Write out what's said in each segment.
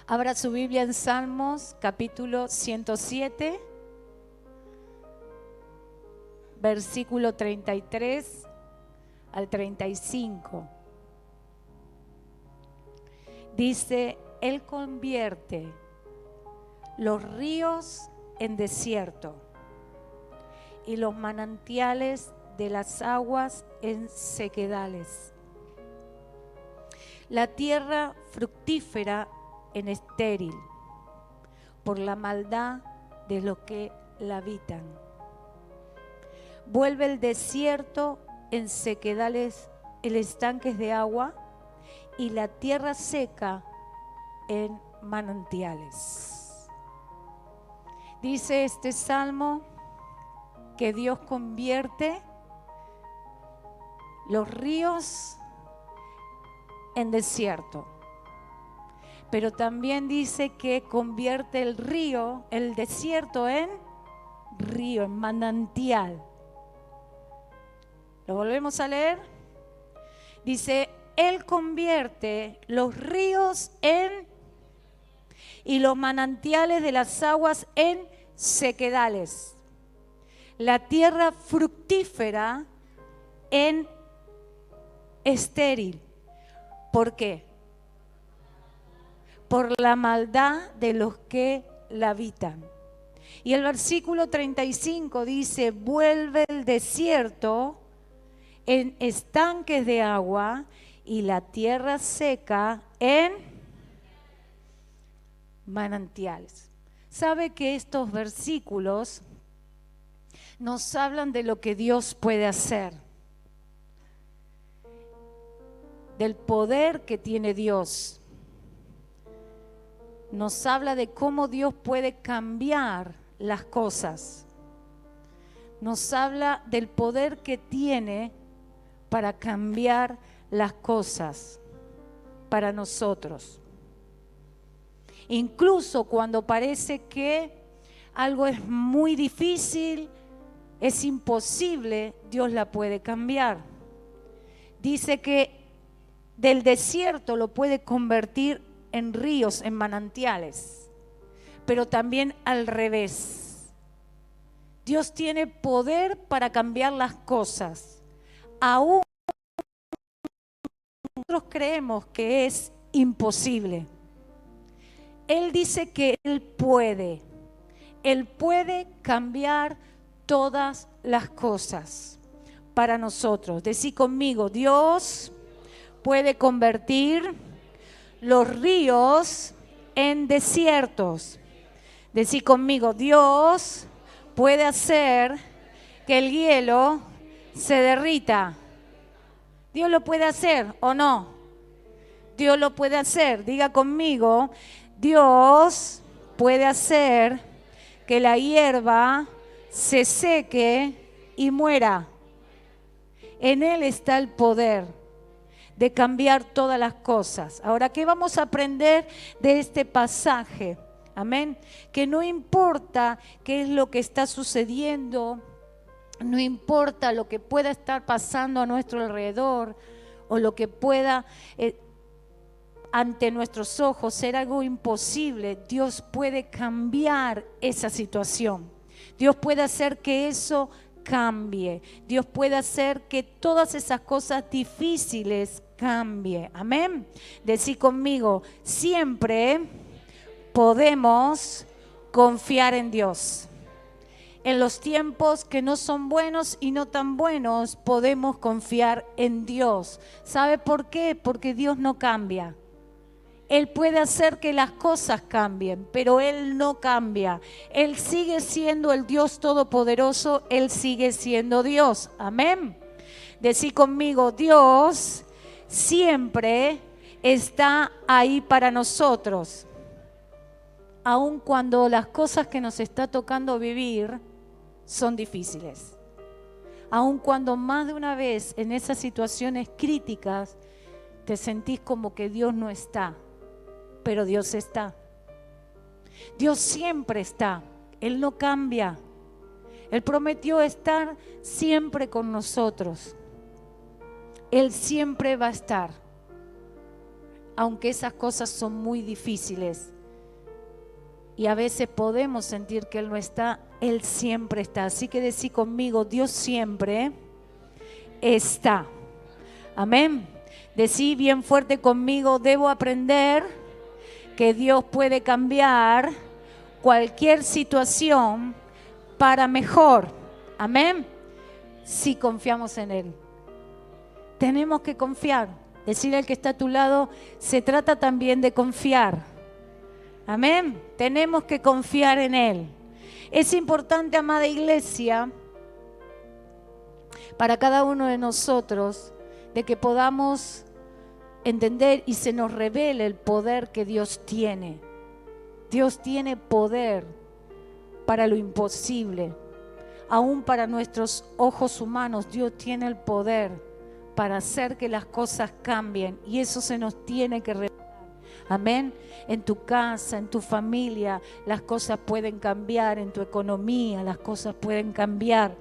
Abra su Biblia en Salmos, capítulo 107, versículo 33 al 35. Dice, Él convierte los ríos en desierto y los manantiales de las aguas en sequedales. La tierra fructífera en estéril, por la maldad de los que la habitan. Vuelve el desierto en sequedales, en estanques de agua, y la tierra seca en manantiales. Dice este salmo que Dios convierte los ríos en desierto, pero también dice que convierte el río, el desierto, en río, en manantial. ¿Lo volvemos a leer? Dice, Él convierte los ríos y los manantiales de las aguas en sequedales. La tierra fructífera en estéril. ¿Por qué? Por la maldad de los que la habitan. Y el versículo 35 dice, vuelve el desierto en estanques de agua y la tierra seca en manantiales. ¿Sabe que estos versículos nos hablan de lo que Dios puede hacer? Del poder que tiene Dios. Nos habla de cómo Dios puede cambiar las cosas. Nos habla del poder que tiene para cambiar las cosas para nosotros. Incluso cuando parece que algo es muy difícil, es imposible, Dios la puede cambiar. Dice que del desierto lo puede convertir en ríos, en manantiales, pero también al revés. Dios tiene poder para cambiar las cosas. Aún nosotros creemos que es imposible. Él dice que Él puede cambiar todas las cosas para nosotros. Decí conmigo, Dios puede convertir los ríos en desiertos. Decí conmigo, Dios puede hacer que el hielo se derrita. ¿Dios lo puede hacer o no? Dios lo puede hacer. Diga conmigo, Dios puede hacer que la hierba se seque y muera. En Él está el poder de cambiar todas las cosas. Ahora, ¿qué vamos a aprender de este pasaje? Amén. Que no importa qué es lo que está sucediendo, no importa lo que pueda estar pasando a nuestro alrededor o lo que pueda ante nuestros ojos ser algo imposible, Dios puede cambiar esa situación. Dios puede hacer que eso cambie. Dios puede hacer que todas esas cosas difíciles cambie. Amén. Decí conmigo, siempre podemos confiar en Dios. En los tiempos que no son buenos y no tan buenos, podemos confiar en Dios. ¿Sabe por qué? Porque Dios no cambia. Él puede hacer que las cosas cambien, pero Él no cambia. Él sigue siendo el Dios todopoderoso, Él sigue siendo Dios. Amén. Decí conmigo, Dios siempre está ahí para nosotros. Aun cuando las cosas que nos está tocando vivir son difíciles. Aun cuando más de una vez en esas situaciones críticas te sentís como que Dios no está. Pero Dios está. Dios siempre está. Él no cambia. Él prometió estar siempre con nosotros. Él siempre va a estar. aunque esas cosas son muy difíciles. Y a veces podemos sentir que Él no está, Él siempre está. Así que decí conmigo, Dios siempre está. Amén. Decí bien fuerte conmigo, debo aprender que Dios puede cambiar cualquier situación para mejor. Amén. Si confiamos en Él. Tenemos que confiar. Decirle al que está a tu lado, se trata también de confiar. Amén. Tenemos que confiar en Él. Es importante, amada iglesia, para cada uno de nosotros, de que podamos entender y se nos revele el poder que Dios tiene. Dios tiene poder para lo imposible. Aún para nuestros ojos humanos, Dios tiene el poder para hacer que las cosas cambien. Y eso se nos tiene que revelar. Amén. En tu casa, en tu familia, las cosas pueden cambiar. En tu economía, las cosas pueden cambiar.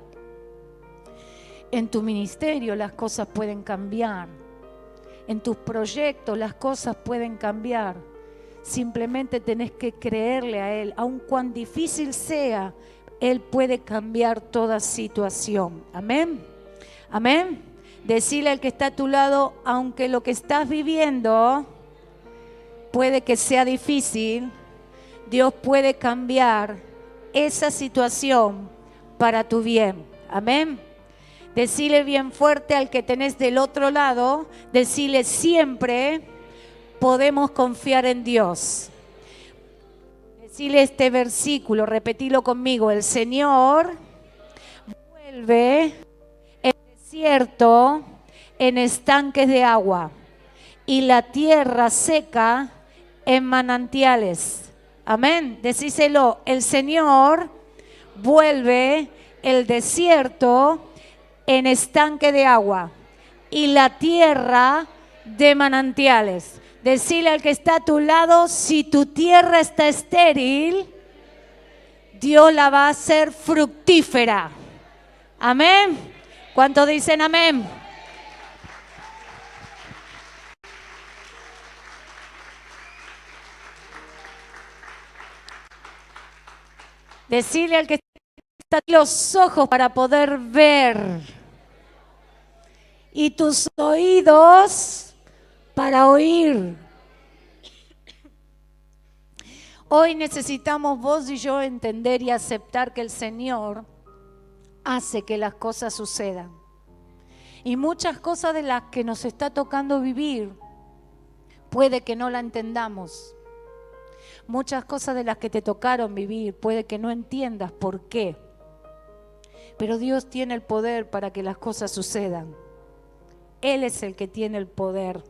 En tu ministerio, las cosas pueden cambiar. En tus proyectos, las cosas pueden cambiar. Simplemente tenés que creerle a Él. Aun cuán difícil sea, Él puede cambiar toda situación. Amén. Amén. Decirle al que está a tu lado, aunque lo que estás viviendo puede que sea difícil, Dios puede cambiar esa situación para tu bien. Amén. Decirle bien fuerte al que tenés del otro lado, decirle siempre podemos confiar en Dios. Decirle este versículo, repetilo conmigo, el Señor vuelve el desierto en estanques de agua y la tierra seca en manantiales. Amén. Decíselo, el Señor vuelve el desierto en estanque de agua y la tierra de manantiales. Decirle al que está a tu lado, si tu tierra está estéril, Dios la va a hacer fructífera. Amén. ¿Cuántos dicen amén? Decirle al que está los ojos para poder ver y tus oídos para oír. Hoy necesitamos vos y yo entender y aceptar que el Señor hace que las cosas sucedan. Y muchas cosas de las que nos está tocando vivir, puede que no la entendamos. Muchas cosas de las que te tocaron vivir, puede que no entiendas por qué. Pero Dios tiene el poder para que las cosas sucedan. Él es el que tiene el poder.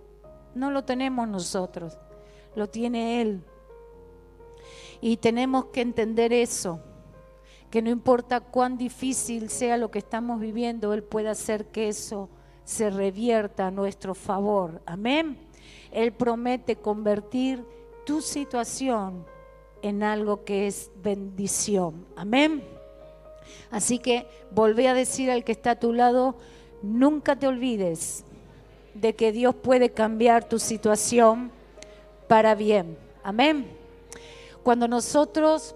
No lo tenemos nosotros, lo tiene Él. Y tenemos que entender eso, que no importa cuán difícil sea lo que estamos viviendo, Él puede hacer que eso se revierta a nuestro favor. Amén. Él promete convertir tu situación en algo que es bendición. Amén. Así que volvé a decir al que está a tu lado, nunca te olvides de que Dios puede cambiar tu situación para bien. Amén. Cuando nosotros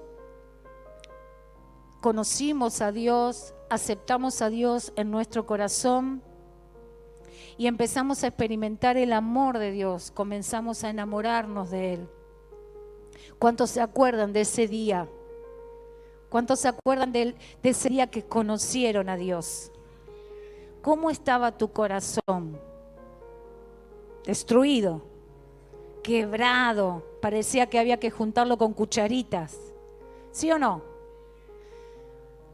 conocimos a Dios, aceptamos a Dios en nuestro corazón y empezamos a experimentar el amor de Dios, comenzamos a enamorarnos de Él. ¿Cuántos se acuerdan de ese día? ¿Cuántos se acuerdan de ese día que conocieron a Dios? ¿Cómo estaba tu corazón? Destruido, quebrado, parecía que había que juntarlo con cucharitas. ¿Sí o no?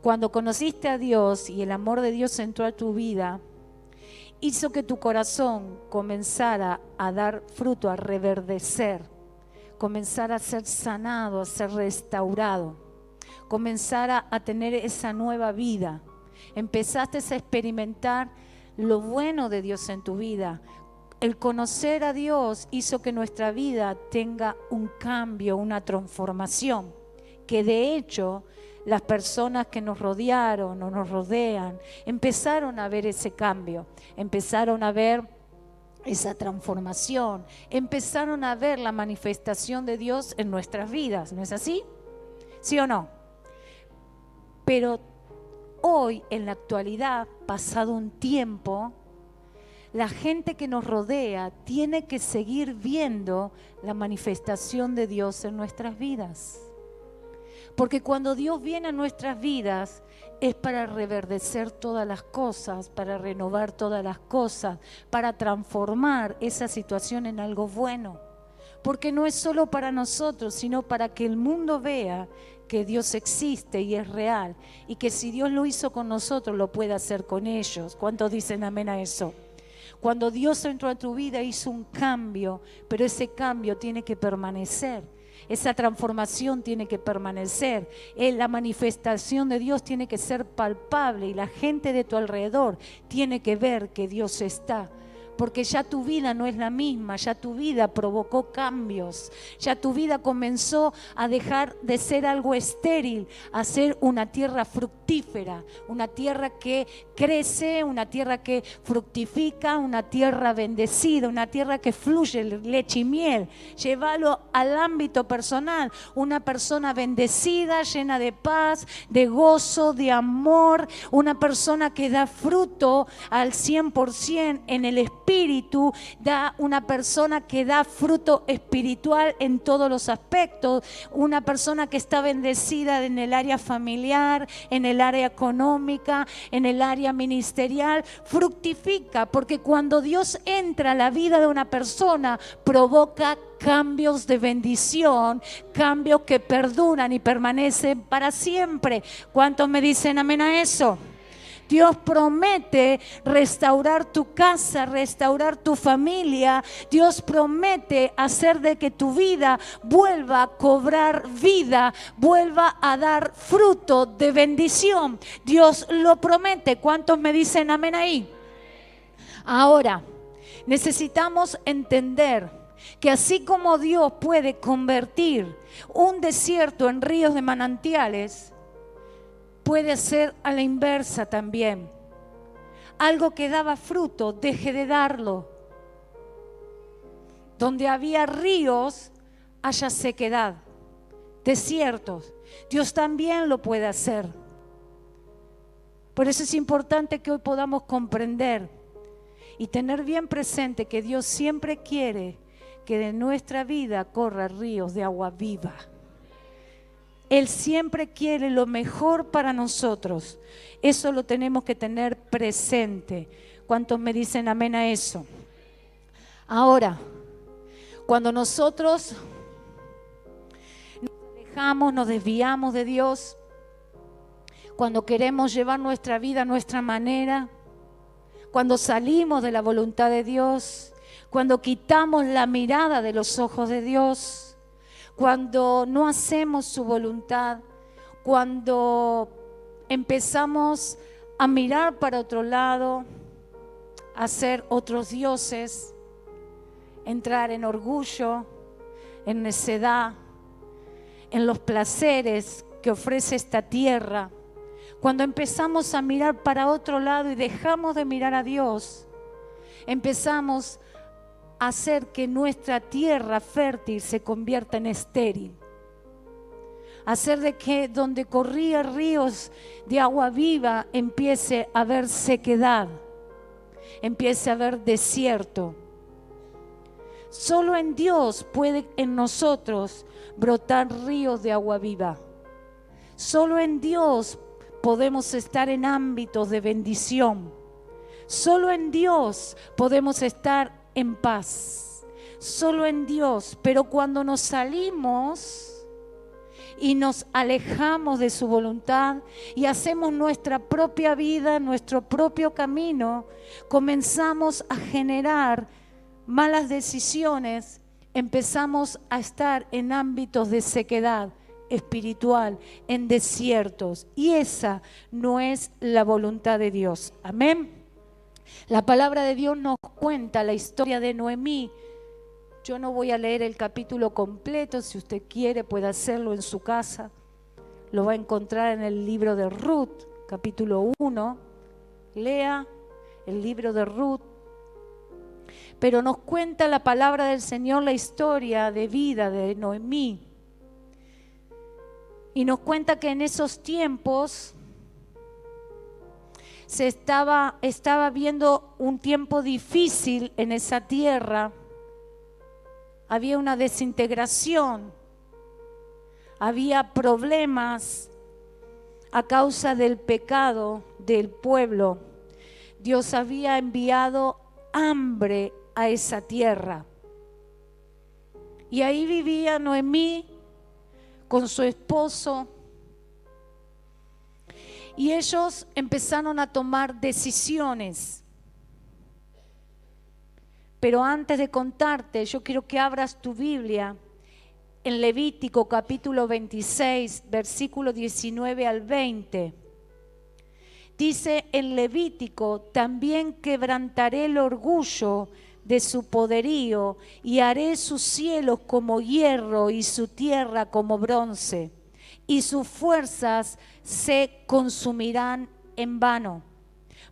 Cuando conociste a Dios y el amor de Dios entró a tu vida, hizo que tu corazón comenzara a dar fruto, a reverdecer, comenzara a ser sanado, a ser restaurado, comenzara a tener esa nueva vida. Empezaste a experimentar lo bueno de Dios en tu vida. El conocer a Dios hizo que nuestra vida tenga un cambio, una transformación, que de hecho las personas que nos rodearon o nos rodean empezaron a ver ese cambio, empezaron a ver esa transformación, empezaron a ver la manifestación de Dios en nuestras vidas, ¿no es así? ¿Sí o no? Pero hoy, en la actualidad, pasado un tiempo, la gente que nos rodea tiene que seguir viendo la manifestación de Dios en nuestras vidas. Porque cuando Dios viene a nuestras vidas es para reverdecer todas las cosas, para renovar todas las cosas, para transformar esa situación en algo bueno. Porque no es solo para nosotros, sino para que el mundo vea que Dios existe y es real. Y que si Dios lo hizo con nosotros, lo puede hacer con ellos. ¿Cuántos dicen amén a eso? Cuando Dios entró a tu vida hizo un cambio, pero ese cambio tiene que permanecer. Esa transformación tiene que permanecer. La manifestación de Dios tiene que ser palpable y la gente de tu alrededor tiene que ver que Dios está. Porque ya tu vida no es la misma, ya tu vida provocó cambios, ya tu vida comenzó a dejar de ser algo estéril, a ser una tierra fructífera, una tierra que crece, una tierra que fructifica, una tierra bendecida, una tierra que fluye leche y miel. Llévalo al ámbito personal, una persona bendecida, llena de paz, de gozo, de amor, una persona que da fruto al 100% en el espíritu, una persona que da fruto espiritual en todos los aspectos, una persona que está bendecida en el área familiar, en el área económica, en el área ministerial, fructifica, porque cuando Dios entra a la vida de una persona, provoca cambios de bendición, cambios que perduran y permanecen para siempre. ¿Cuántos me dicen amén a eso? Dios promete restaurar tu casa, restaurar tu familia. Dios promete hacer de que tu vida vuelva a cobrar vida, vuelva a dar fruto de bendición. Dios lo promete. ¿Cuántos me dicen amén ahí? Ahora, necesitamos entender que así como Dios puede convertir un desierto en ríos de manantiales, puede ser a la inversa también. Algo que daba fruto, deje de darlo. Donde había ríos, haya sequedad, desiertos. Dios también lo puede hacer. Por eso es importante que hoy podamos comprender y tener bien presente que Dios siempre quiere que de nuestra vida corran ríos de agua viva. Él siempre quiere lo mejor para nosotros. Eso lo tenemos que tener presente. ¿Cuántos me dicen amén a eso? Ahora, cuando nosotros nos alejamos, nos desviamos de Dios, cuando queremos llevar nuestra vida a nuestra manera, cuando salimos de la voluntad de Dios, cuando quitamos la mirada de los ojos de Dios, cuando no hacemos su voluntad, cuando empezamos a mirar para otro lado, a ser otros dioses, entrar en orgullo, en necedad, en los placeres que ofrece esta tierra, cuando empezamos a mirar para otro lado y dejamos de mirar a Dios, empezamos hacer que nuestra tierra fértil se convierta en estéril. Hacer de que donde corrían ríos de agua viva empiece a haber sequedad, empiece a haber desierto. Solo en Dios puede en nosotros brotar ríos de agua viva. Solo en Dios podemos estar en ámbitos de bendición. Solo en Dios podemos estar en paz, solo en Dios. Pero cuando nos salimos y nos alejamos de su voluntad y hacemos nuestra propia vida, nuestro propio camino, comenzamos a generar malas decisiones, empezamos a estar en ámbitos de sequedad espiritual, en desiertos, y esa no es la voluntad de Dios. Amén. La palabra de Dios nos cuenta la historia de Noemí. Yo no voy a leer el capítulo completo, si usted quiere puede hacerlo en su casa. Lo va a encontrar en el libro de Ruth, capítulo 1. Lea el libro de Ruth. Pero nos cuenta la palabra del Señor la historia de vida de Noemí. Y nos cuenta que en esos tiempos estaba viendo un tiempo difícil en esa tierra. Había una desintegración, había problemas a causa del pecado del pueblo. Dios había enviado hambre a esa tierra. Y ahí vivía Noemí con su esposo. Y ellos empezaron a tomar decisiones. Pero antes de contarte, yo quiero que abras tu Biblia en Levítico capítulo 26, versículo 19 al 20. Dice en Levítico: también quebrantaré el orgullo de su poderío y haré sus cielos como hierro y su tierra como bronce, y sus fuerzas se consumirán en vano,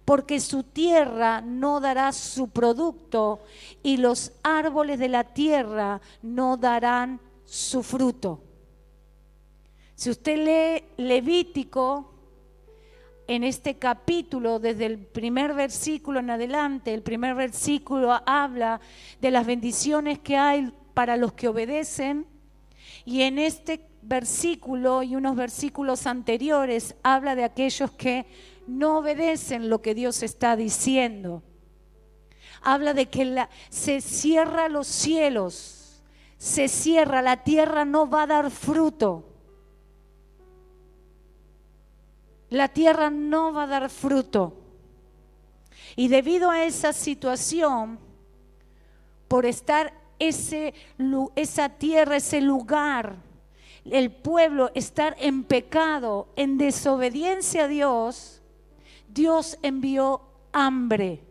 porque su tierra no dará su producto y los árboles de la tierra no darán su fruto. Si usted lee Levítico, en este capítulo, desde el primer versículo en adelante, el primer versículo habla de las bendiciones que hay para los que obedecen, y en este versículo y unos versículos anteriores habla de aquellos que no obedecen lo que Dios está diciendo. Habla de que se cierran los cielos, se cierra, la tierra no va a dar fruto. La tierra no va a dar fruto. Y debido a esa situación, por estar esa tierra, ese lugar, el pueblo estar en pecado, en desobediencia a Dios, Dios envió hambre.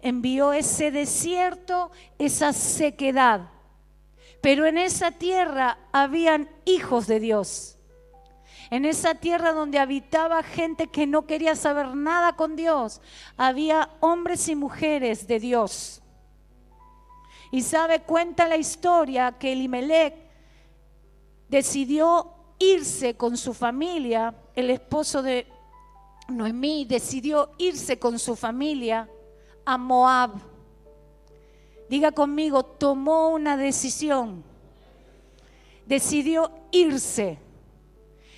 Envió ese desierto, esa sequedad. Pero en esa tierra habían hijos de Dios. En esa tierra donde habitaba gente que no quería saber nada con Dios, había hombres y mujeres de Dios. Y cuenta la historia que Elimelech decidió irse con su familia, el esposo de Noemí decidió irse con su familia a Moab. Diga conmigo, tomó una decisión. Decidió irse.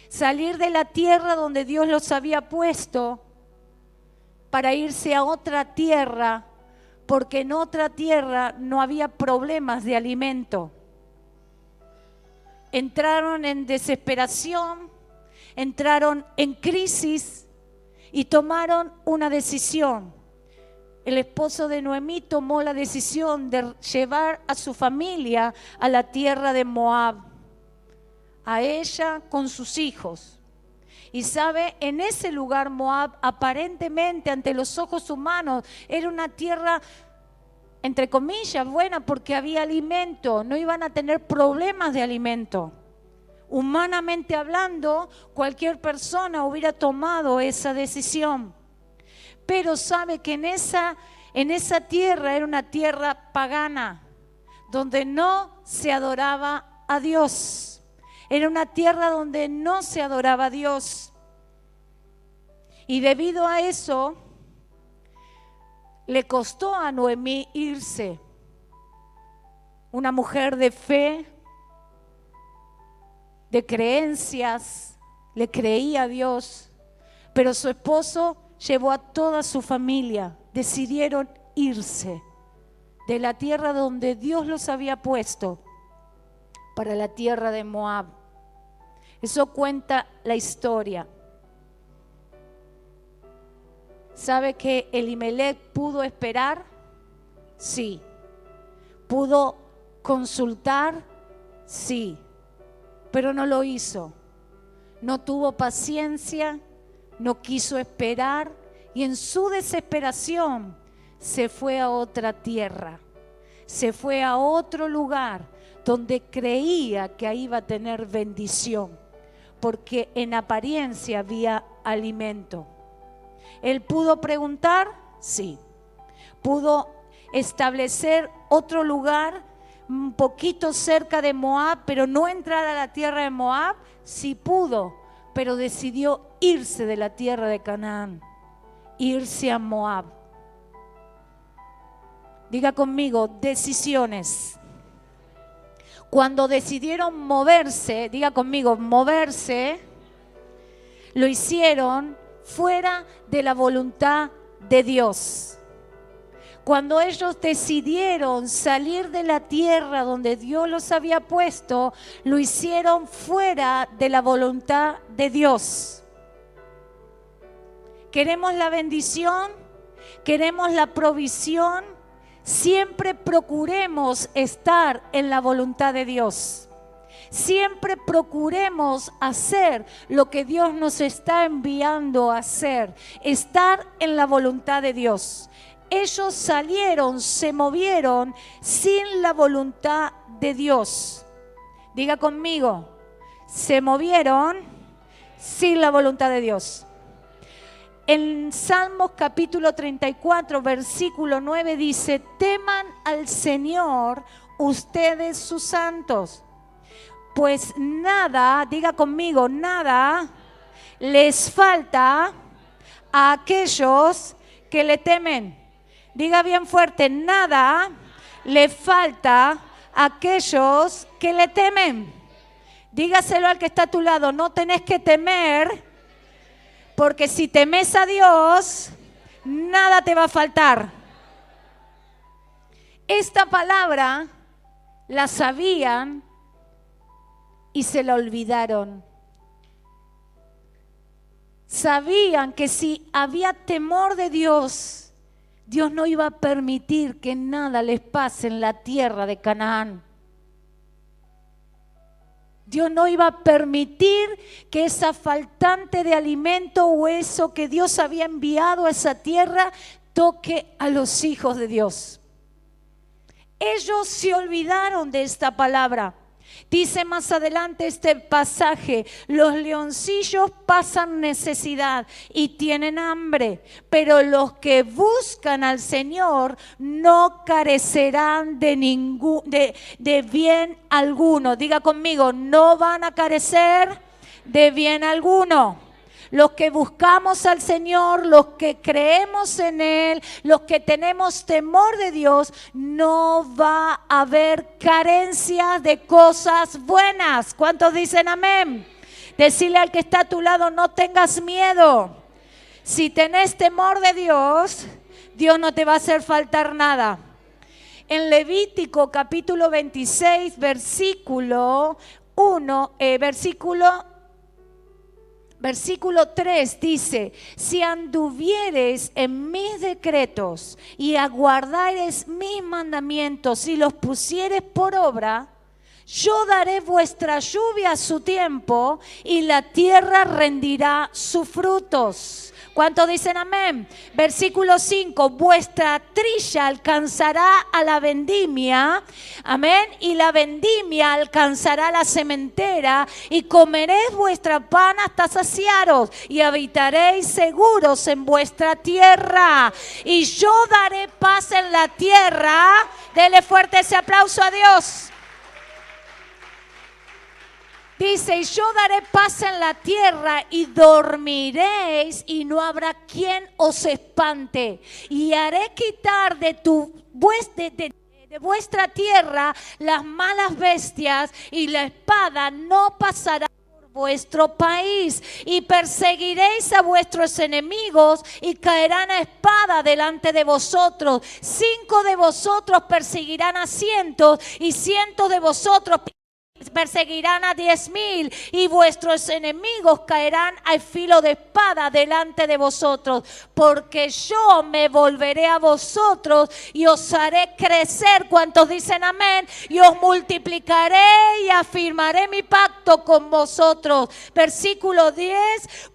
Salir de la tierra donde Dios los había puesto para irse a otra tierra, porque en otra tierra no había problemas de alimento. Entraron en desesperación, entraron en crisis y tomaron una decisión. El esposo de Noemí tomó la decisión de llevar a su familia a la tierra de Moab, a ella con sus hijos. Y en ese lugar Moab, aparentemente ante los ojos humanos, era una tierra, entre comillas, buena, porque había alimento, no iban a tener problemas de alimento. Humanamente hablando, cualquier persona hubiera tomado esa decisión. Pero sabe que en esa tierra era una tierra pagana, donde no se adoraba a Dios. Era una tierra donde no se adoraba a Dios. Y debido a eso, le costó a Noemí irse. Una mujer de fe, de creencias, le creía a Dios. Pero su esposo llevó a toda su familia. Decidieron irse de la tierra donde Dios los había puesto para la tierra de Moab. Eso cuenta la historia. ¿Sabe que Elimelech pudo esperar? Sí. ¿Pudo consultar? Sí. Pero no lo hizo. No tuvo paciencia, no quiso esperar y en su desesperación se fue a otra tierra. Se fue a otro lugar donde creía que ahí iba a tener bendición, porque en apariencia había alimento. ¿Él pudo preguntar? Sí. ¿Pudo establecer otro lugar un poquito cerca de Moab, pero no entrar a la tierra de Moab. Sí pudo, pero decidió irse de la tierra de Canaán, irse a Moab. Diga conmigo, decisiones. Cuando decidieron moverse, diga conmigo, moverse, lo hicieron fuera de la voluntad de Dios. Cuando ellos decidieron salir de la tierra donde Dios los había puesto, lo hicieron fuera de la voluntad de Dios. ¿Queremos la bendición? ¿Queremos la provisión? Siempre procuremos estar en la voluntad de Dios. Siempre procuremos hacer lo que Dios nos está enviando a hacer. Estar en la voluntad de Dios. Ellos salieron, se movieron sin la voluntad de Dios. Diga conmigo, se movieron sin la voluntad de Dios. En Salmos capítulo 34, versículo 9 dice: teman al Señor ustedes sus santos, pues nada, diga conmigo, nada les falta a aquellos que le temen. Diga bien fuerte, nada le falta a aquellos que le temen. Dígaselo al que está a tu lado, no tenés que temer, porque si temes a Dios, nada te va a faltar. Esta palabra la sabían y se la olvidaron. Sabían que si había temor de Dios, Dios no iba a permitir que nada les pase en la tierra de Canaán. Dios no iba a permitir que esa faltante de alimento o eso que Dios había enviado a esa tierra toque a los hijos de Dios. Ellos se olvidaron de esta palabra. Dice más adelante este pasaje: los leoncillos pasan necesidad y tienen hambre, pero los que buscan al Señor no carecerán de bien alguno. Diga conmigo, no van a carecer de bien alguno. Los que buscamos al Señor, los que creemos en Él, los que tenemos temor de Dios, no va a haber carencias de cosas buenas. ¿Cuántos dicen amén? Decirle al que está a tu lado, no tengas miedo. Si tenés temor de Dios, Dios no te va a hacer faltar nada. En Levítico capítulo 26, versículo 3 dice: si anduviereis en mis decretos y aguardareis mis mandamientos y los pusiereis por obra, yo daré vuestra lluvia a su tiempo y la tierra rendirá sus frutos. ¿Cuántos dicen amén? Versículo 5, vuestra trilla alcanzará a la vendimia, amén, y la vendimia alcanzará la sementera, y comeréis vuestra pan hasta saciaros, y habitaréis seguros en vuestra tierra, y yo daré paz en la tierra. Dele fuerte ese aplauso a Dios. Dice: y yo daré paz en la tierra y dormiréis y no habrá quien os espante. Y haré quitar de vuestra tierra las malas bestias, y la espada no pasará por vuestro país. Y perseguiréis a vuestros enemigos y caerán a espada delante de vosotros. 5 de vosotros perseguirán a 100 y 100 de vosotros perseguirán a 10,000, y vuestros enemigos caerán al filo de espada delante de vosotros, porque yo me volveré a vosotros y os haré crecer. ¿Cuántos dicen amén? Y os multiplicaré y afirmaré mi pacto con vosotros. Versículo 10,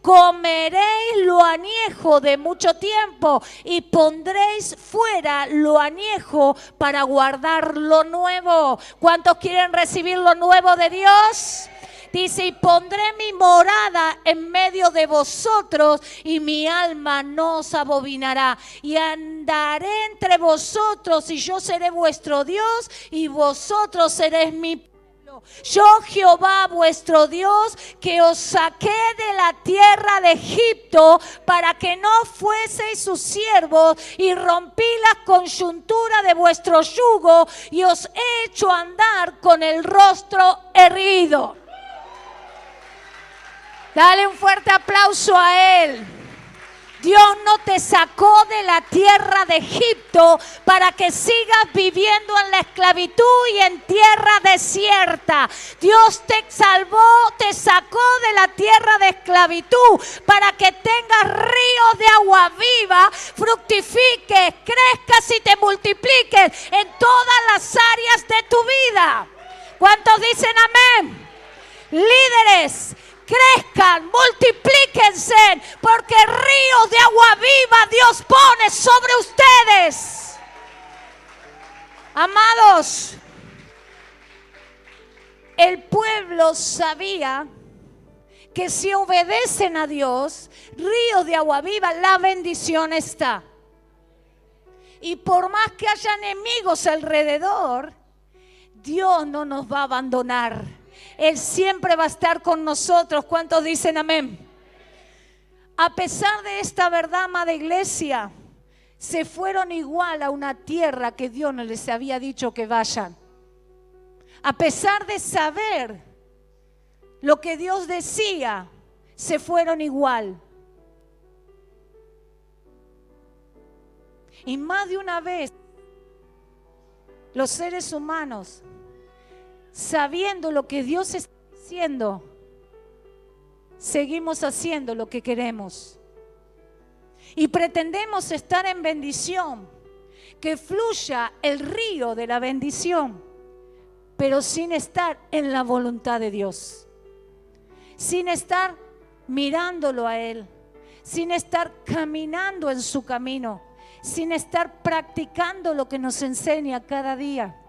comeréis lo añejo de mucho tiempo y pondréis fuera lo añejo para guardar lo nuevo. ¿Cuántos quieren recibir lo nuevo de Dios? Dice, y pondré mi morada en medio de vosotros y mi alma no os abominará. Y andaré entre vosotros y yo seré vuestro Dios y vosotros seréis mi pueblo. Yo, Jehová vuestro Dios, que os saqué de la tierra de Egipto para que no fueseis sus siervos, y rompí la coyuntura de vuestro yugo y os he hecho andar con el rostro erguido. Dale un fuerte aplauso a Él. Dios no te sacó de la tierra de Egipto para que sigas viviendo en la esclavitud y en tierra desierta. Dios te salvó, te sacó de la tierra de esclavitud para que tengas ríos de agua viva, fructifiques, crezcas y te multipliques en todas las áreas de tu vida. ¿Cuántos dicen amén? Líderes, crezcan, multiplíquense, porque ríos de agua viva Dios pone sobre ustedes. Amados, el pueblo sabía que si obedecen a Dios, ríos de agua viva, la bendición está. Y por más que haya enemigos alrededor, Dios no nos va a abandonar. Él siempre va a estar con nosotros. ¿Cuántos dicen amén? A pesar de esta verdad, amada iglesia, se fueron igual a una tierra que Dios no les había dicho que vayan. A pesar de saber lo que Dios decía, se fueron igual. Y más de una vez, los seres humanos, sabiendo lo que Dios está diciendo, seguimos haciendo lo que queremos. Y pretendemos estar en bendición, que fluya el río de la bendición, pero sin estar en la voluntad de Dios. Sin estar mirándolo a Él, sin estar caminando en su camino, sin estar practicando lo que nos enseña cada día.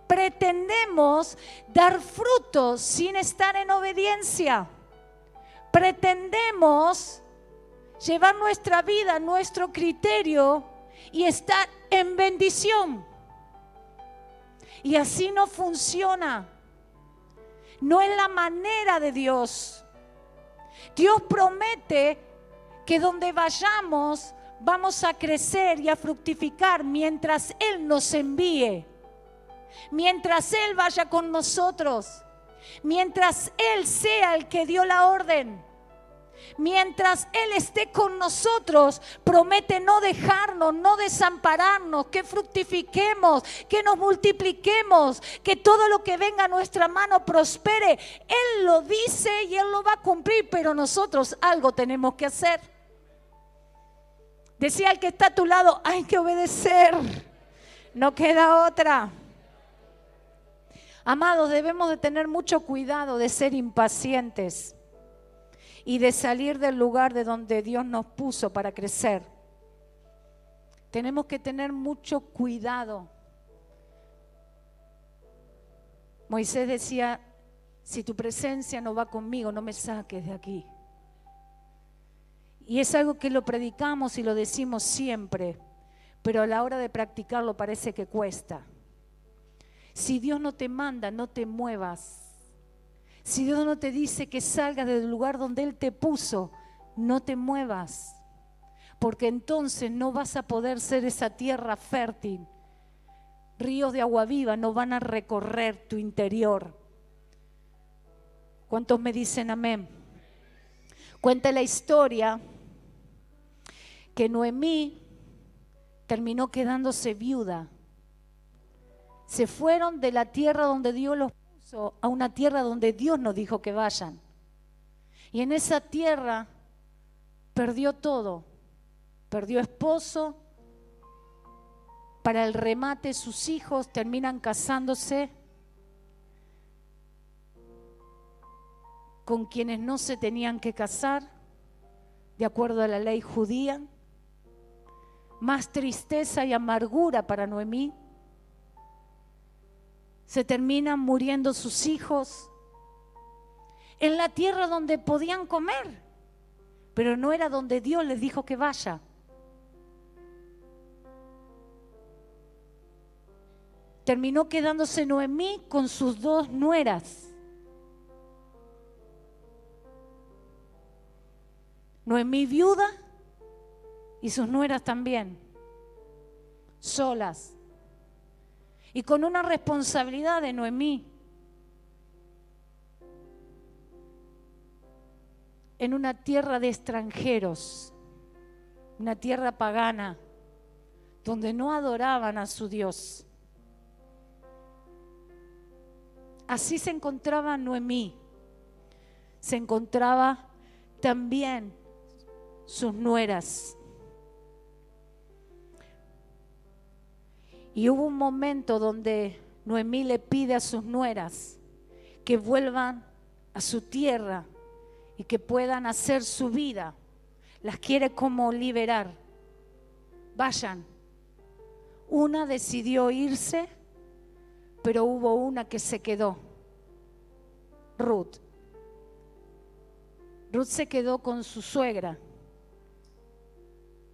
Pretendemos dar frutos sin estar en obediencia. Pretendemos llevar nuestra vida, nuestro criterio y estar en bendición. Y así no funciona. No es la manera de Dios. Dios promete que donde vayamos vamos a crecer y a fructificar mientras Él nos envíe. Mientras Él vaya con nosotros, mientras Él sea el que dio la orden, mientras Él esté con nosotros, promete no dejarnos, no desampararnos, que fructifiquemos, que nos multipliquemos, que todo lo que venga a nuestra mano prospere. Él lo dice y Él lo va a cumplir, pero nosotros algo tenemos que hacer. Decía el que está a tu lado, hay que obedecer, no queda otra. Amados, debemos de tener mucho cuidado de ser impacientes y de salir del lugar de donde Dios nos puso para crecer. Tenemos que tener mucho cuidado. Moisés decía, si tu presencia no va conmigo, no me saques de aquí. Y es algo que lo predicamos y lo decimos siempre, pero a la hora de practicarlo parece que cuesta. Si Dios no te manda, no te muevas. Si Dios no te dice que salgas del lugar donde Él te puso, no te muevas. Porque entonces no vas a poder ser esa tierra fértil. Ríos de agua viva no van a recorrer tu interior. ¿Cuántos me dicen amén? Cuenta la historia que Noemí terminó quedándose viuda. Se fueron de la tierra donde Dios los puso a una tierra donde Dios nos dijo que vayan. Y en esa tierra perdió todo. Perdió esposo. Para el remate sus hijos terminan casándose con quienes no se tenían que casar, de acuerdo a la ley judía. Más tristeza y amargura para Noemí. Se terminan muriendo sus hijos. en la tierra donde podían comer, pero no era donde Dios les dijo que vaya. Terminó quedándose Noemí con sus 2 nueras. Noemí viuda y sus nueras también, solas. Y con una responsabilidad de Noemí. En una tierra de extranjeros, una tierra pagana, donde no adoraban a su Dios. Así se encontraba Noemí. Se encontraba también sus nueras. Y hubo un momento donde Noemí le pide a sus nueras que vuelvan a su tierra y que puedan hacer su vida. Las quiere como liberar. Vayan. Una decidió irse, pero hubo una que se quedó. Ruth. Ruth se quedó con su suegra.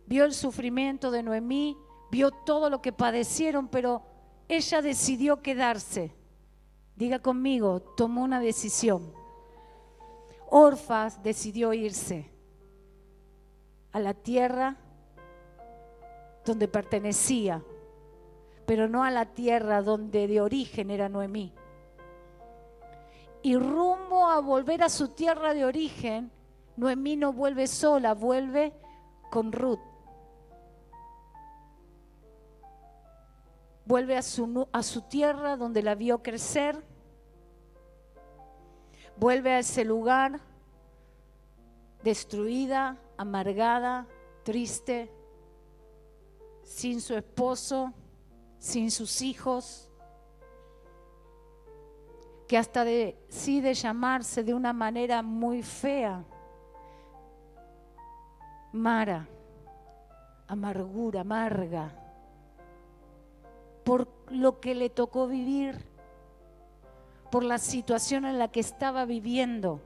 Vio el sufrimiento de Noemí, vio todo lo que padecieron, pero ella decidió quedarse. Diga conmigo, tomó una decisión. Orfa decidió irse a la tierra donde pertenecía, pero no a la tierra donde de origen era Noemí. Y rumbo a volver a su tierra de origen, Noemí no vuelve sola, vuelve con Ruth. Vuelve a su tierra donde la vio crecer. Vuelve a ese lugar destruida, amargada, triste, sin su esposo, sin sus hijos, que hasta decide llamarse de una manera muy fea, Mara, amargura, amarga, por lo que le tocó vivir, por la situación en la que estaba viviendo,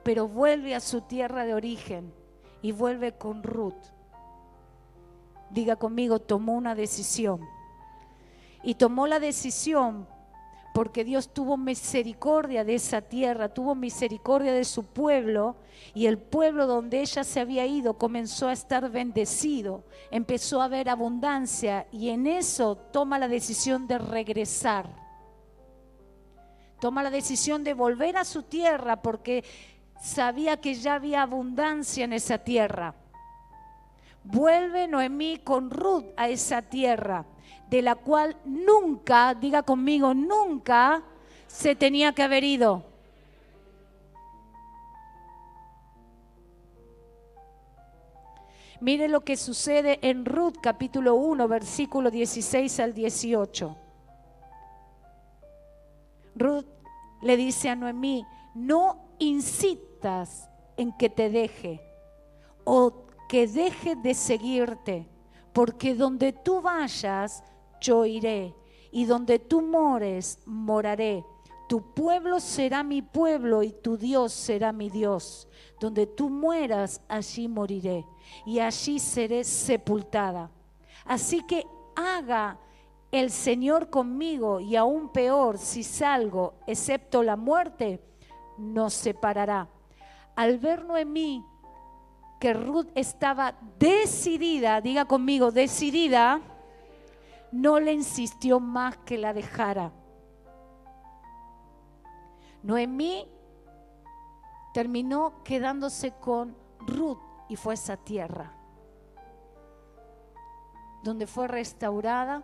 pero vuelve a su tierra de origen y vuelve con Ruth. Diga conmigo, tomó una decisión. Y tomó la decisión porque Dios tuvo misericordia de esa tierra, tuvo misericordia de su pueblo, y el pueblo donde ella se había ido comenzó a estar bendecido, empezó a haber abundancia, y en eso toma la decisión de regresar. Toma la decisión de volver a su tierra porque sabía que ya había abundancia en esa tierra. Vuelve Noemí con Ruth a esa tierra, de la cual nunca, diga conmigo, nunca se tenía que haber ido. Mire lo que sucede en Ruth capítulo 1, versículo 16 al 18. Ruth le dice a Noemí, no insistas en que te deje o que deje de seguirte, porque donde tú vayas, yo iré, y donde tú mores, moraré. Tu pueblo será mi pueblo y tu Dios será mi Dios. Donde tú mueras, allí moriré, y allí seré sepultada. Así que haga el Señor conmigo, y aún peor, si salgo, excepto la muerte, nos separará. Al ver Noemí que Ruth estaba decidida, diga conmigo, decidida, no le insistió más que la dejara. Noemí terminó quedándose con Ruth y fue a esa tierra donde fue restaurada,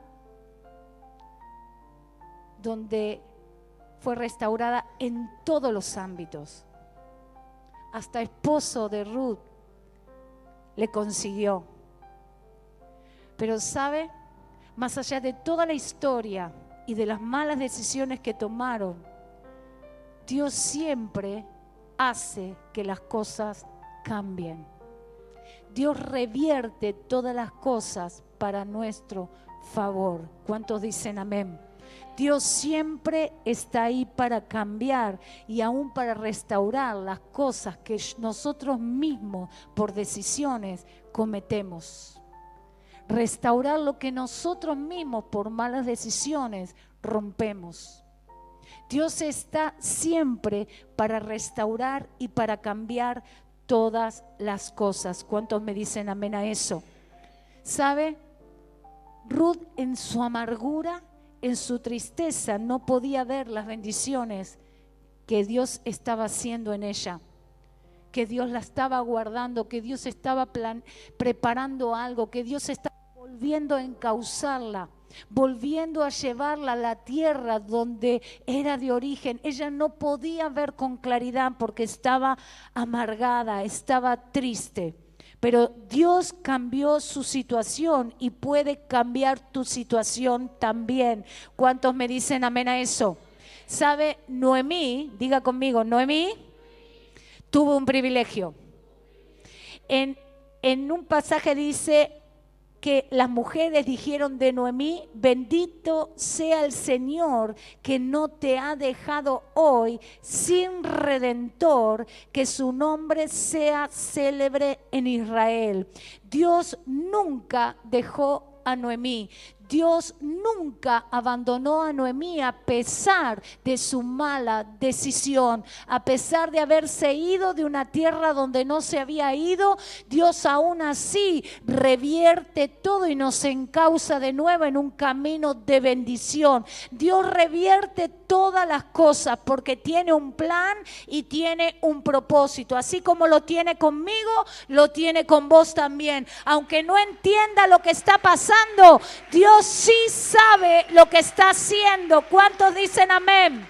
en todos los ámbitos. Hasta esposo de Ruth le consiguió. Pero sabe, más allá de toda la historia y de las malas decisiones que tomaron, Dios siempre hace que las cosas cambien. Dios revierte todas las cosas para nuestro favor. ¿Cuántos dicen amén? Dios siempre está ahí para cambiar y aún para restaurar las cosas que nosotros mismos por decisiones cometemos. Restaurar lo que nosotros mismos por malas decisiones rompemos. Dios está siempre para restaurar y para cambiar todas las cosas. ¿Cuántos me dicen amén a eso? ¿Sabe? Ruth en su amargura, en su tristeza, no podía ver las bendiciones que Dios estaba haciendo en ella, que Dios la estaba guardando, que Dios estaba preparando algo, que Dios estaba volviendo a encauzarla, volviendo a llevarla a la tierra donde era de origen. Ella no podía ver con claridad porque estaba amargada, estaba triste. Pero Dios cambió su situación y puede cambiar tu situación también. ¿Cuántos me dicen amén a eso? ¿Sabe? Noemí, diga conmigo, Noemí tuvo un privilegio. En un pasaje dice que las mujeres dijeron de Noemí: bendito sea el Señor que no te ha dejado hoy sin redentor, que su nombre sea célebre en Israel. Dios nunca dejó a Noemí. Dios nunca abandonó a Noemí a pesar de su mala decisión, a pesar de haberse ido de una tierra donde no se había ido. Dios aún así revierte todo y nos encausa de nuevo en un camino de bendición. Dios revierte todas las cosas porque tiene un plan y tiene un propósito. Así como lo tiene conmigo, lo tiene con vos también. Aunque no entienda lo que está pasando, Dios sí sabe lo que está haciendo. ¿Cuántos dicen amén?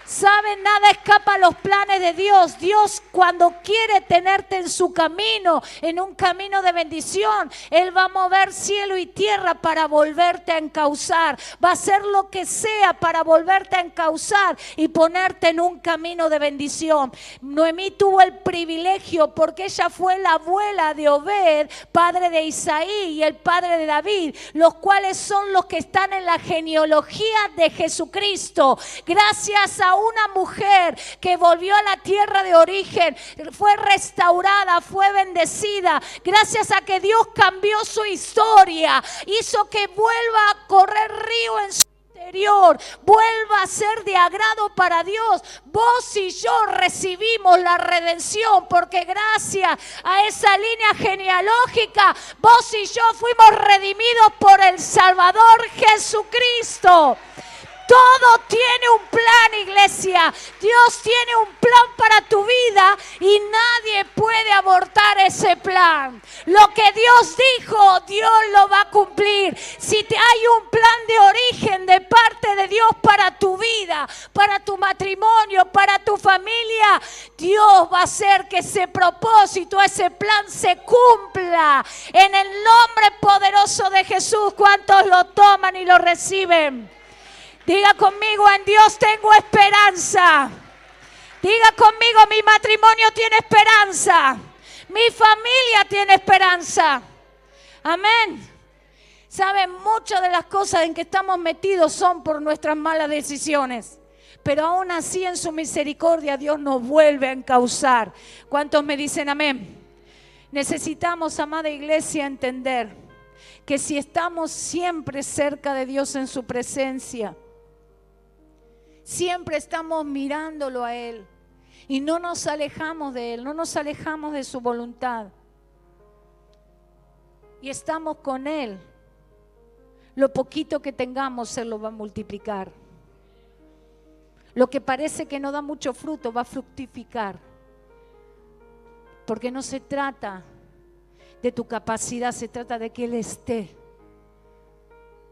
¿Saben? Nada escapa a los planes de Dios. Dios, cuando quiere tenerte en su camino, en un camino de bendición, Él va a mover cielo y tierra para volverte a encauzar. Va a hacer lo que sea para volverte a encauzar y ponerte en un camino de bendición. Noemí tuvo el privilegio porque ella fue la abuela de Obed, padre de Isaí, y el padre de David, los cuales son los que están en la genealogía de Jesucristo. Gracias a una mujer que volvió a la tierra de origen, fue restaurada, fue bendecida, gracias a que Dios cambió su historia, hizo que vuelva a correr río en su interior, vuelva a ser de agrado para Dios. Vos y yo recibimos la redención porque gracias a esa línea genealógica, vos y yo fuimos redimidos por el Salvador Jesucristo. Todo tiene un plan, iglesia. Dios tiene un plan para tu vida y nadie puede abortar ese plan. Lo que Dios dijo, Dios lo va a cumplir. Si hay un plan de origen de parte de Dios para tu vida, para tu matrimonio, para tu familia, Dios va a hacer que ese propósito, ese plan se cumpla. En el nombre poderoso de Jesús, ¿cuántos lo toman y lo reciben? Diga conmigo: en Dios tengo esperanza. Diga conmigo: mi matrimonio tiene esperanza. Mi familia tiene esperanza. Amén. Saben, muchas de las cosas en que estamos metidos son por nuestras malas decisiones. Pero aún así en su misericordia Dios nos vuelve a encauzar. ¿Cuántos me dicen amén? Necesitamos, amada iglesia, entender que si estamos siempre cerca de Dios en su presencia, siempre estamos mirándolo a Él y no nos alejamos de Él, no nos alejamos de su voluntad y estamos con Él, lo poquito que tengamos Él lo va a multiplicar. Lo que parece que no da mucho fruto va a fructificar, porque no se trata de tu capacidad, se trata de que Él esté.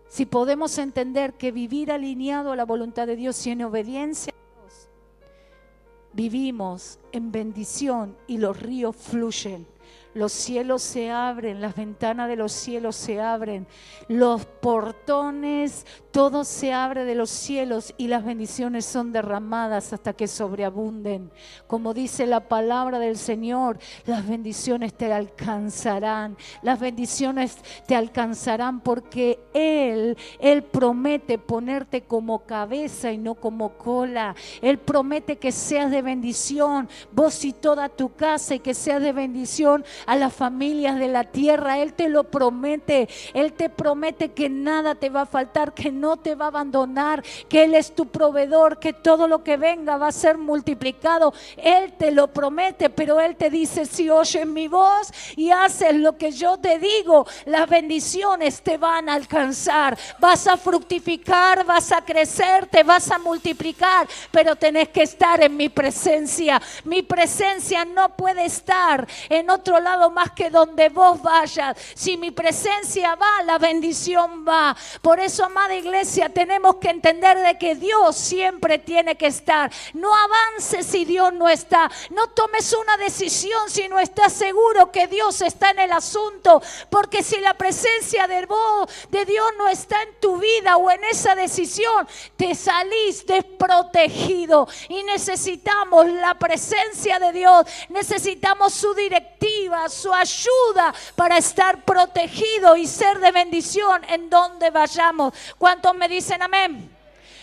Si podemos entender que vivir alineado a la voluntad de Dios y en obediencia a Dios, vivimos en bendición y los ríos fluyen. Los cielos se abren, las ventanas de los cielos se abren, los portones, todo se abre de los cielos y las bendiciones son derramadas hasta que sobreabunden. Como dice la palabra del Señor, las bendiciones te alcanzarán, las bendiciones te alcanzarán porque Él promete ponerte como cabeza y no como cola. Él promete que seas de bendición, vos y toda tu casa, y que seas de bendición a las familias de la tierra. Él te lo promete. Él te promete que nada te va a faltar, que no te va a abandonar, que Él es tu proveedor, que todo lo que venga va a ser multiplicado. Él te lo promete, pero Él te dice: si oyes mi voz y haces lo que yo te digo, las bendiciones te van a alcanzar. Vas a fructificar, vas a crecer, te vas a multiplicar, pero tenés que estar en mi presencia. Mi presencia no puede estar en otro lado más que donde vos vayas. Si mi presencia va, la bendición va. Por eso, amada iglesia, tenemos que entender de que Dios siempre tiene que estar. No avances si Dios no está. No tomes una decisión si no estás seguro que Dios está en el asunto, porque si la presencia de Dios no está en tu vida o en esa decisión, te salís desprotegido. Y necesitamos la presencia de Dios, necesitamos su directiva, su ayuda para estar protegido y ser de bendición en donde vayamos. ¿Cuántos me dicen amén?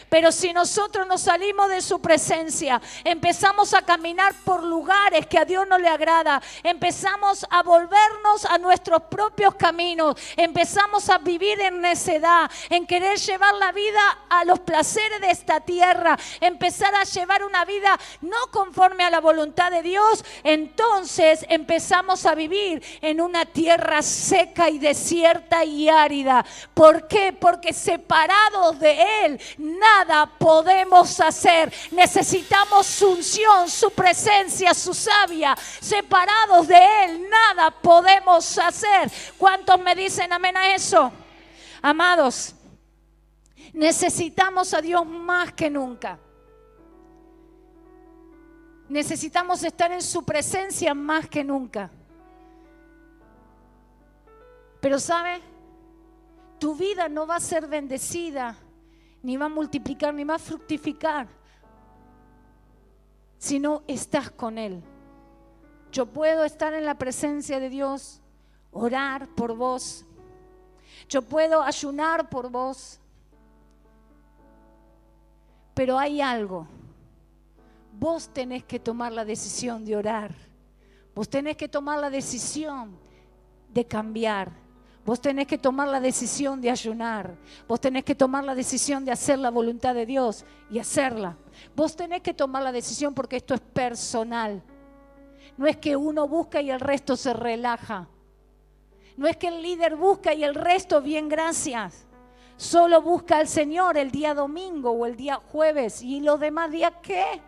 Pero si nosotros nos salimos de su presencia, empezamos a caminar por lugares que a Dios no le agrada, empezamos a volvernos a nuestros propios caminos, empezamos a vivir en necedad, en querer llevar la vida a los placeres de esta tierra, empezar a llevar una vida no conforme a la voluntad de Dios, entonces empezamos a vivir en una tierra seca y desierta y árida. ¿Por qué? Porque separados de Él, nada podemos hacer. Necesitamos su unción, su presencia, su savia. Separados de Él, nada podemos hacer. ¿Cuántos me dicen amén a eso? Amados, necesitamos a Dios más que nunca. Necesitamos estar en su presencia más que nunca. Pero ¿sabe? Tu vida no va a ser bendecida, ni va a multiplicar, ni va a fructificar si no estás con Él. Yo puedo estar en la presencia de Dios, orar por vos. Yo puedo ayunar por vos. Pero hay algo. Vos tenés que tomar la decisión de orar. Vos tenés que tomar la decisión de cambiar. Vos tenés que tomar la decisión de ayunar. Vos tenés que tomar la decisión de hacer la voluntad de Dios y hacerla. Vos tenés que tomar la decisión porque esto es personal. No es que uno busca y el resto se relaja. No es que el líder busca y el resto bien, gracias. Solo busca al Señor el día domingo o el día jueves. ¿Y los demás días qué?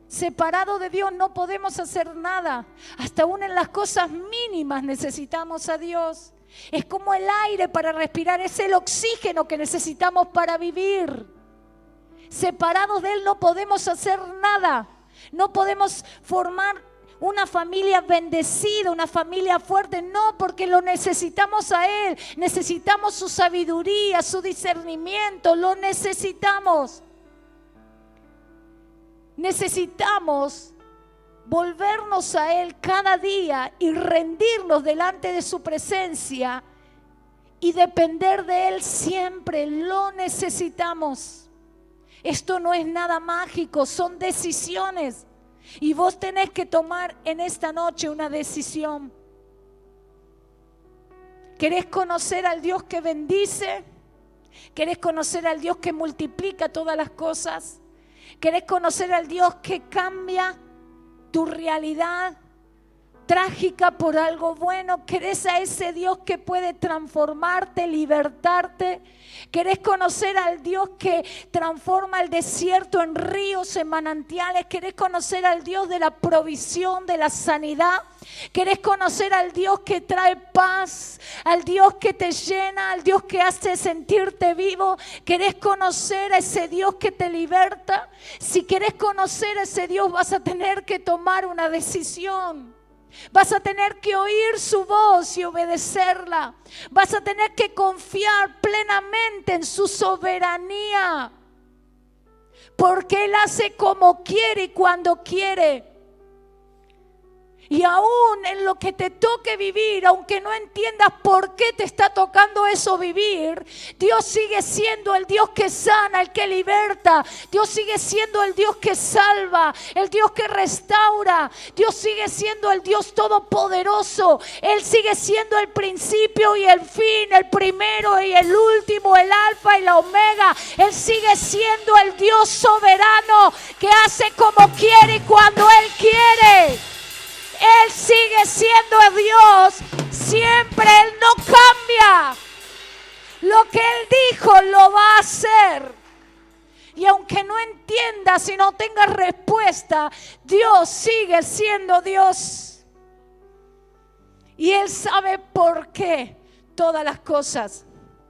Separado de Dios no podemos hacer nada. Hasta aún en las cosas mínimas necesitamos a Dios. Es como el aire para respirar, es el oxígeno que necesitamos para vivir. Separados de Él no podemos hacer nada. No podemos formar una familia bendecida, una familia fuerte. No, porque lo necesitamos a Él. Necesitamos su sabiduría, su discernimiento. Lo necesitamos. Necesitamos volvernos a Él cada día y rendirnos delante de su presencia y depender de Él siempre. Lo necesitamos. Esto no es nada mágico, son decisiones. Y vos tenés que tomar en esta noche una decisión. ¿Querés conocer al Dios que bendice? ¿Querés conocer al Dios que multiplica todas las cosas? ¿Querés conocer al Dios que cambia tu realidad trágica por algo bueno? ¿Querés a ese Dios que puede transformarte, libertarte? ¿Querés conocer al Dios que transforma el desierto en ríos, en manantiales? ¿Querés conocer al Dios de la provisión, de la sanidad? ¿Querés conocer al Dios que trae paz? Al Dios que te llena, al Dios que hace sentirte vivo. ¿Querés conocer a ese Dios que te liberta? Si querés conocer a ese Dios vas a tener que tomar una decisión. Vas a tener que oír su voz y obedecerla. Vas a tener que confiar plenamente en su soberanía. Porque Él hace como quiere y cuando quiere. Y aún en lo que te toque vivir, aunque no entiendas por qué te está tocando eso vivir, Dios sigue siendo el Dios que sana, el que liberta. Dios sigue siendo el Dios que salva, el Dios que restaura. Dios sigue siendo el Dios todopoderoso. Él sigue siendo el principio y el fin, el primero y el último, el alfa y la omega. Él sigue siendo el Dios soberano que hace como quiere y cuando Él quiere. Él sigue siendo el Dios, siempre Él no cambia. Lo que Él dijo lo va a hacer. Y aunque no entiendas y no tengas respuesta, Dios sigue siendo Dios. Y Él sabe por qué todas las cosas.